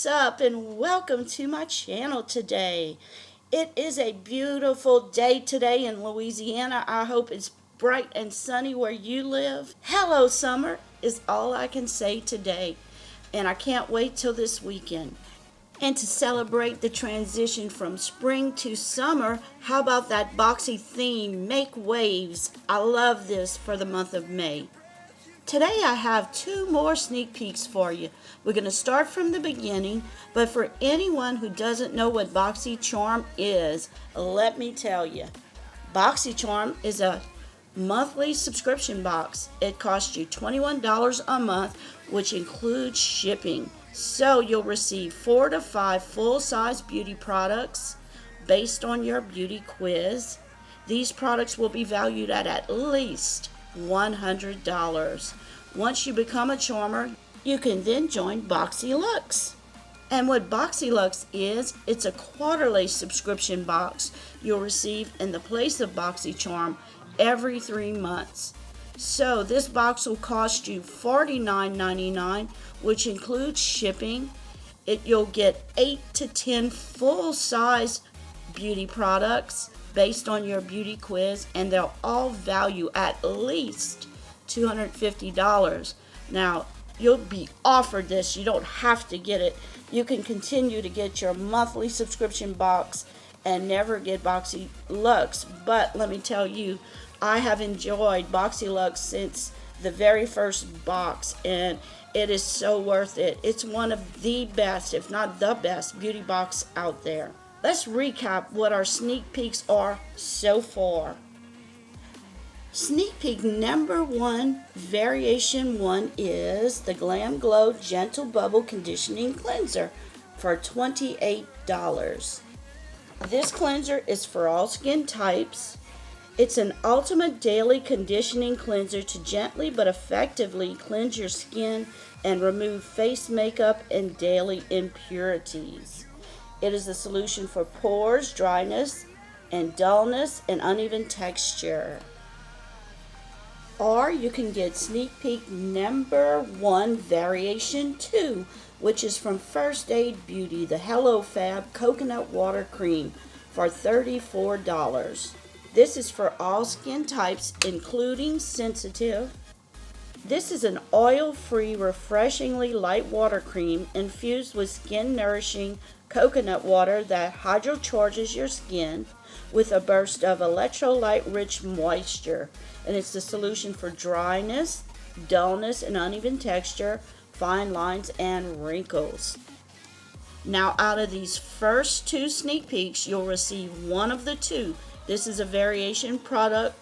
What's up and welcome to my channel today. It is a beautiful day today in Louisiana. I hope it's bright and sunny where you live. Hello summer is all I can say today, and I can't wait till this weekend. And to celebrate the transition from spring to summer, how about that boxy theme, Make Waves? I love this for the month of May. Today I have two more sneak peeks for you. We're going to start from the beginning, but for anyone who doesn't know what Boxycharm is, let me tell you. Boxycharm is a monthly subscription box. It costs you $21 a month, which includes shipping. So you'll receive 4 to 5 full-size beauty products based on your beauty quiz. These products will be valued at least $100. Once you become a charmer, you can then join BoxyLux. And what BoxyLux is, it's a quarterly subscription box you'll receive in the place of Boxycharm every 3 months. So this box will cost you $49.99, which includes shipping. You'll get 8 to 10 full-size beauty products based on your beauty quiz, and they'll all value at least $250. Now, you'll be offered this. You don't have to get it. You can continue to get your monthly subscription box and never get BoxyLux. But let me tell you, I have enjoyed BoxyLux since the very first box, and it is so worth it. It's one of the best, if not the best, beauty box out there. Let's recap what our sneak peeks are so far. Sneak peek number 1, variation 1, is the Glam Glow Gentle Bubble Conditioning Cleanser for $28. This cleanser is for all skin types. It's an ultimate daily conditioning cleanser to gently but effectively cleanse your skin and remove face makeup and daily impurities. It is a solution for pores, dryness, and dullness and uneven texture. Or you can get sneak peek number 1, variation 2, which is from First Aid Beauty, the Hello Fab Coconut Water Cream for $34. This is for all skin types, including sensitive. This is an oil-free, refreshingly light water cream infused with skin-nourishing coconut water that hydrocharges your skin with a burst of electrolyte-rich moisture. And it's the solution for dryness, dullness, and uneven texture, fine lines, and wrinkles. Now, out of these first 2 sneak peeks, you'll receive one of the 2. This is a variation product.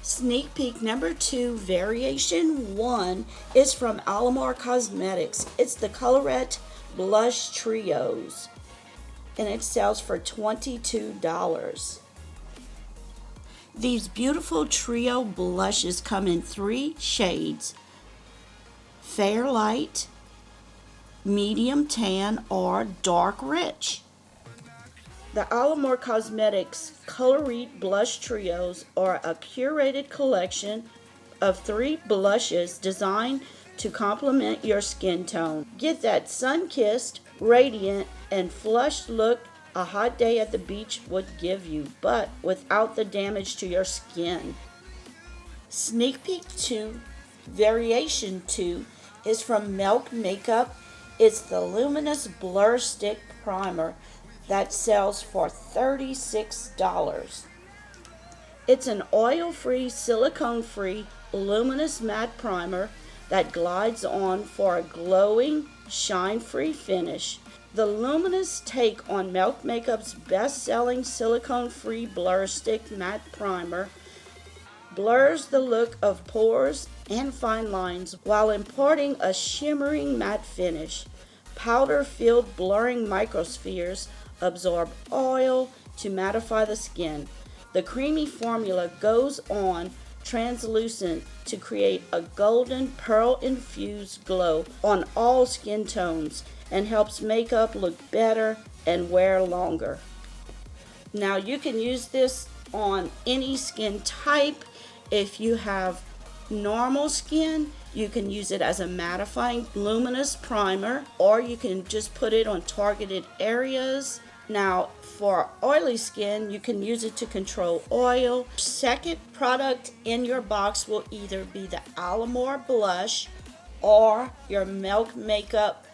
Sneak peek number 2, variation 1, is from Ahmar Cosmetics. It's the Colorette Blush Trios, and it sells for $22. These beautiful trio blushes come in 3 shades: Fair Light, Medium Tan, or Dark Rich. The Ahmar Cosmetics Colorette Blush Trios are a curated collection of 3 blushes designed to complement your skin tone. Get that sun-kissed, radiant, and flushed look a hot day at the beach would give you, but without the damage to your skin. Sneak peek 2, variation 2, is from Milk Makeup. It's the Luminous Blur Stick Primer that sells for $36. It's an oil-free, silicone-free, luminous matte primer that glides on for a glowing, shine-free finish. The luminous take on Milk Makeup's best-selling silicone-free Blur Stick Matte Primer blurs the look of pores and fine lines while imparting a shimmering matte finish. Powder-filled blurring microspheres absorb oil to mattify the skin. The creamy formula goes on translucent to create a golden pearl-infused glow on all skin tones and helps makeup look better and wear longer. Now you can use this on any skin type. If you have normal skin, you can use it as a mattifying luminous primer, or you can just put it on targeted areas. Now, for oily skin, you can use it to control oil. Second product in your box will either be the Ahmar blush or your Milk Makeup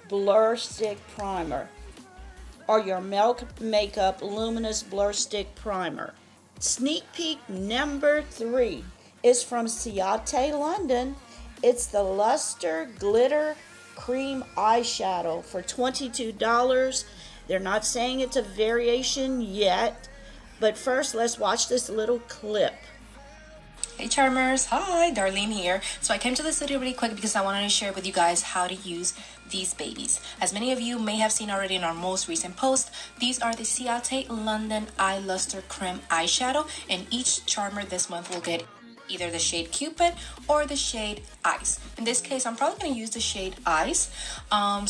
Blur Stick Primer, or your Milk Makeup Luminous Blur Stick Primer. Sneak peek number 3 is from Ciate, London. It's the Luster Glitter Cream Eyeshadow for $22. They're not saying it's a variation yet, but first let's watch this little clip. Hey Charmers, hi, Darlene here. So I came to this video really quick because I wanted to share with you guys how to use these babies. As many of you may have seen already in our most recent post, these are the Ciate London Eye Luster Cream Eyeshadow, and each Charmer this month will get either the shade Cupid or the shade Ice. In this case, I'm probably going to use the shade Ice. And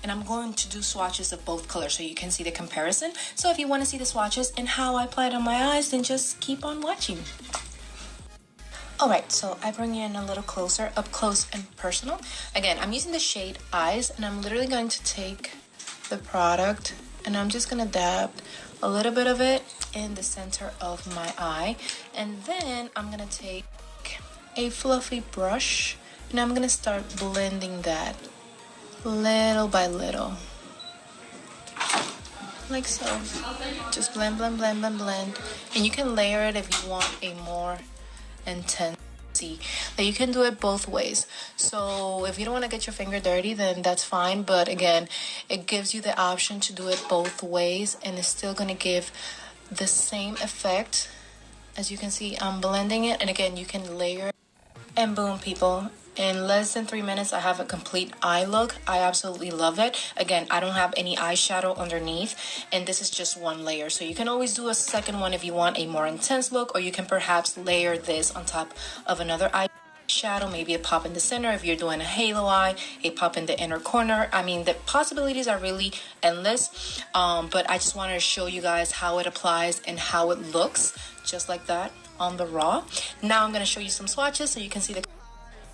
I'm going to do swatches of both colors so you can see the comparison. So if you want to see the swatches and how I apply it on my eyes, then just keep on watching. Alright, so I bring you in a little closer, up close and personal. Again, I'm using the shade Eyes, and I'm literally going to take the product and I'm just going to dab a little bit of it in the center of my eye. And then I'm going to take a fluffy brush and I'm going to start blending that little by little. Like so. Just blend, blend, blend, blend, blend. And you can layer it if you want a more intense. That you can do it both ways. So if you don't want to get your finger dirty, then that's fine, but again, it gives you the option to do it both ways and it's still going to give the same effect. As you can see, I'm blending it, and again, you can layer it. And boom, people, in less than 3 minutes I have a complete eye look. I absolutely love it. Again, I don't have any eyeshadow underneath, and this is just one layer, so you can always do a second one if you want a more intense look, or you can perhaps layer this on top of another eyeshadow, maybe a pop in the center if you're doing a halo eye, a pop in the inner corner. I mean, the possibilities are really endless, but I just wanted to show you guys how it applies and how it looks, just like that on the raw. Now I'm going to show you some swatches so you can see the.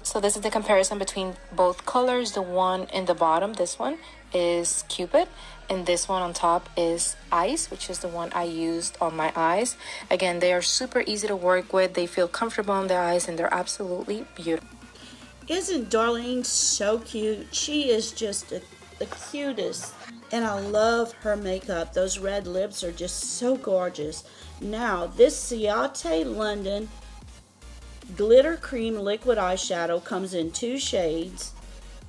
So this is the comparison between both colors. The one in the bottom, this one, is Cupid, and this one on top is Ice, which is the one I used on my eyes. Again, they are super easy to work with. They feel comfortable on the eyes, and they're absolutely beautiful. Isn't Darlene so cute? She is just the cutest, and I love her makeup. Those red lips are just so gorgeous. Now, this Ciate London Glitter Cream Liquid Eyeshadow comes in 2 shades,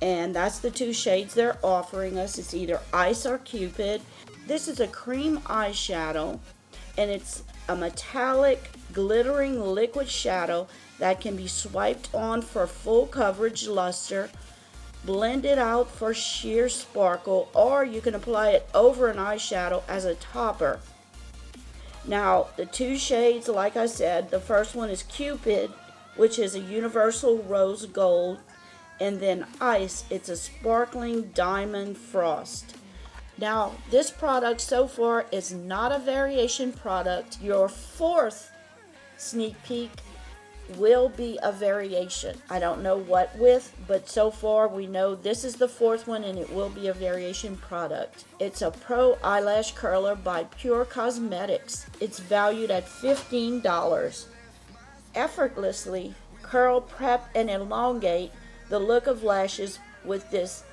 and that's the 2 shades they're offering us. It's either Ice or Cupid. This is a cream eyeshadow, and it's a metallic glittering liquid shadow that can be swiped on for full coverage luster, blended out for sheer sparkle, or you can apply it over an eyeshadow as a topper. Now, the 2 shades, like I said, the first one is Cupid, which is a universal rose gold, and then Ice, it's a sparkling diamond frost. Now, this product so far is not a variation product. Your 4th sneak peek will be a variation. I don't know what with, but so far we know this is the 4th one, and it will be a variation product. It's a Pro Eyelash Curler by Pure Cosmetics. It's valued at $15. Effortlessly curl, prep, and elongate the look of lashes with this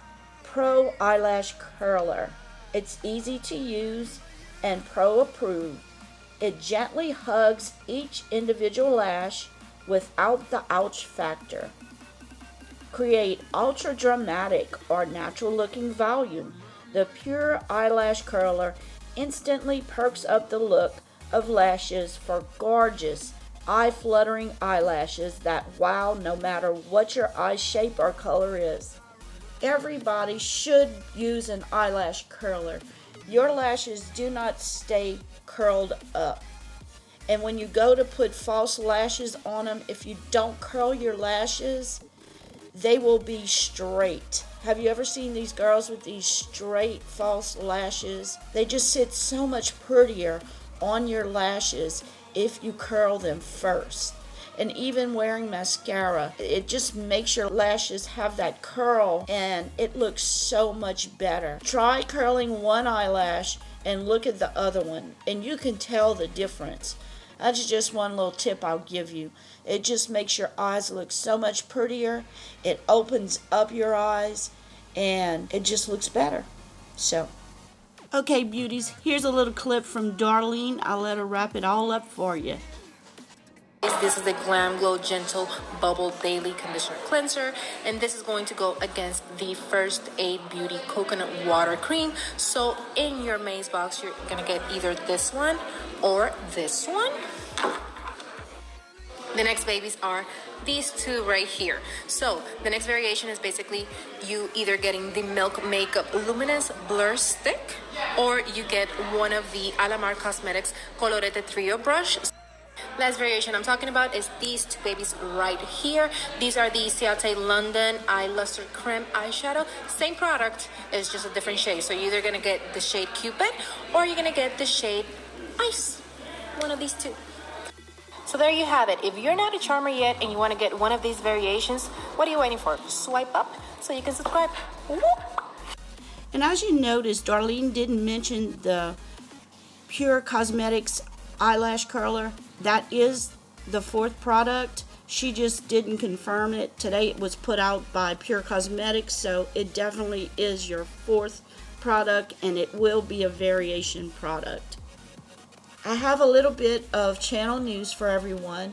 Pro Eyelash Curler. It's easy to use and pro approved. It gently hugs each individual lash without the ouch factor. Create ultra dramatic or natural looking volume. The Pure Eyelash Curler instantly perks up the look of lashes for gorgeous, eye-fluttering eyelashes that wow no matter what your eye shape or color is. Everybody should use an eyelash curler. Your lashes do not stay curled up. And when you go to put false lashes on them, if you don't curl your lashes, they will be straight. Have you ever seen these girls with these straight false lashes? They just sit so much prettier on your lashes if you curl them first. and even wearing mascara. It just makes your lashes have that curl, and it looks so much better. Try curling one eyelash and look at the other one, and you can tell the difference. That's just one little tip I'll give you. It just makes your eyes look so much prettier. It opens up your eyes, and it just looks better. So, okay, beauties, here's a little clip from Darlene. I'll let her wrap it all up for you. This is the Glam Glow Gentle Bubble Daily Conditioner Cleanser, and this is going to go against the First Aid Beauty Coconut Water Cream. So in your May's box, you're gonna get either this one or this one. The next babies are these two right here. So the next variation is basically you either getting the Milk Makeup Luminous Blur Stick, or you get one of the Ahmar Cosmetics Colorete Trio Brush. Last variation I'm talking about is these two babies right here. These are the Ciate London Eye Luster Creme Eyeshadow. Same product, it's just a different shade. So you're either gonna get the shade Cupid or you're gonna get the shade Ice. One of these two. So there you have it. If you're not a charmer yet and you want to get one of these variations, what are you waiting for? Swipe up so you can subscribe. Whoop. And as you noticed, Darlene didn't mention the Pure Cosmetics eyelash curler. That is the 4th product. She just didn't confirm it. Today it was put out by Pure Cosmetics, so it definitely is your 4th product, and it will be a variation product. I have a little bit of channel news for everyone.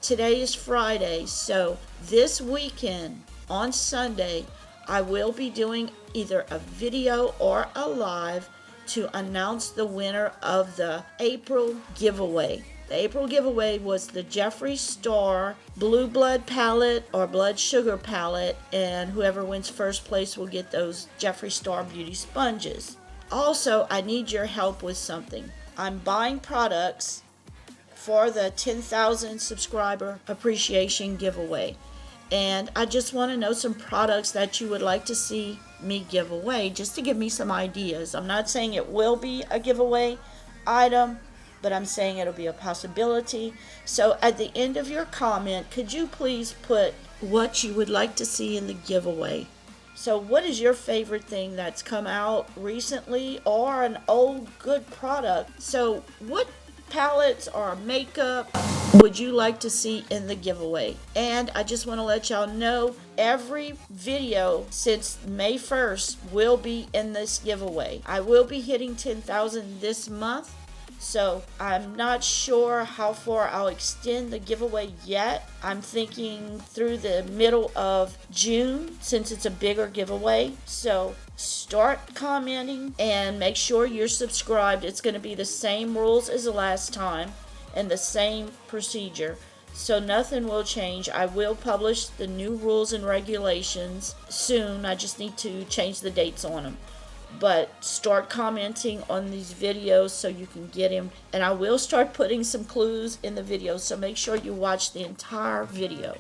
Today is Friday, so this weekend on Sunday I will be doing either a video or a live to announce the winner of the April giveaway. The April giveaway was the Jeffree Star Blue Blood palette or Blood Sugar palette, and whoever wins first place will get those Jeffree Star beauty sponges. Also, I need your help with something. I'm buying products for the 10,000 subscriber appreciation giveaway, and I just want to know some products that you would like to see me give away, just to give me some ideas. I'm not saying it will be a giveaway item, but I'm saying it'll be a possibility. So at the end of your comment, could you please put what you would like to see in the giveaway? So what is your favorite thing that's come out recently, or an old good product? So what palettes or makeup would you like to see in the giveaway? And I just want to let y'all know, every video since May 1st will be in this giveaway. I will be hitting 10,000 this month, so I'm not sure how far I'll extend the giveaway yet. I'm thinking through the middle of June, since it's a bigger giveaway. So start commenting and make sure you're subscribed. It's going to be the same rules as the last time and the same procedure, so nothing will change. I will publish the new rules and regulations soon. I just need to change the dates on them. But start commenting on these videos so you can get them, and I will start putting some clues in the video, so make sure you watch the entire video.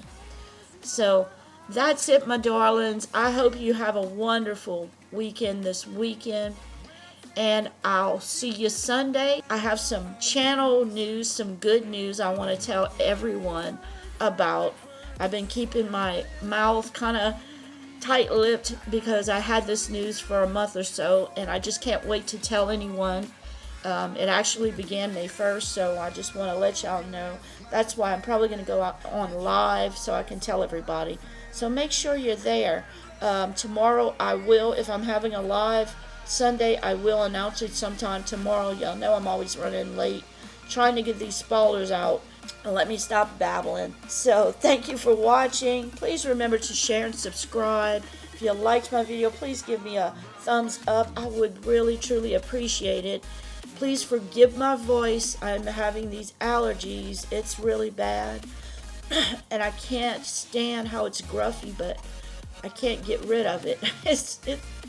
So that's it, my darlings. I hope you have a wonderful weekend this weekend, and I'll see you Sunday. I have some channel news, some good news I want to tell everyone about. I've been keeping my mouth kind of tight-lipped because I had this news for a month or so, and I just can't wait to tell anyone. It actually began May 1st, so I just want to let y'all know. That's why I'm probably going to go out on live so I can tell everybody. So make sure you're there. Tomorrow I will, if I'm having a live Sunday, I will announce it sometime tomorrow. Y'all know I'm always running late trying to get these spoilers out. And let me stop babbling. So thank you for watching. Please remember to share and subscribe. If you liked my video, please give me a thumbs up. I would really truly appreciate it. Please forgive my voice. I'm having these allergies. It's really bad. And I can't stand how it's gruffy, but I can't get rid of it.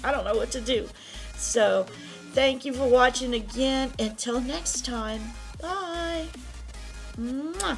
I don't know what to do. So thank you for watching again. Until next time. Bye. Mwah.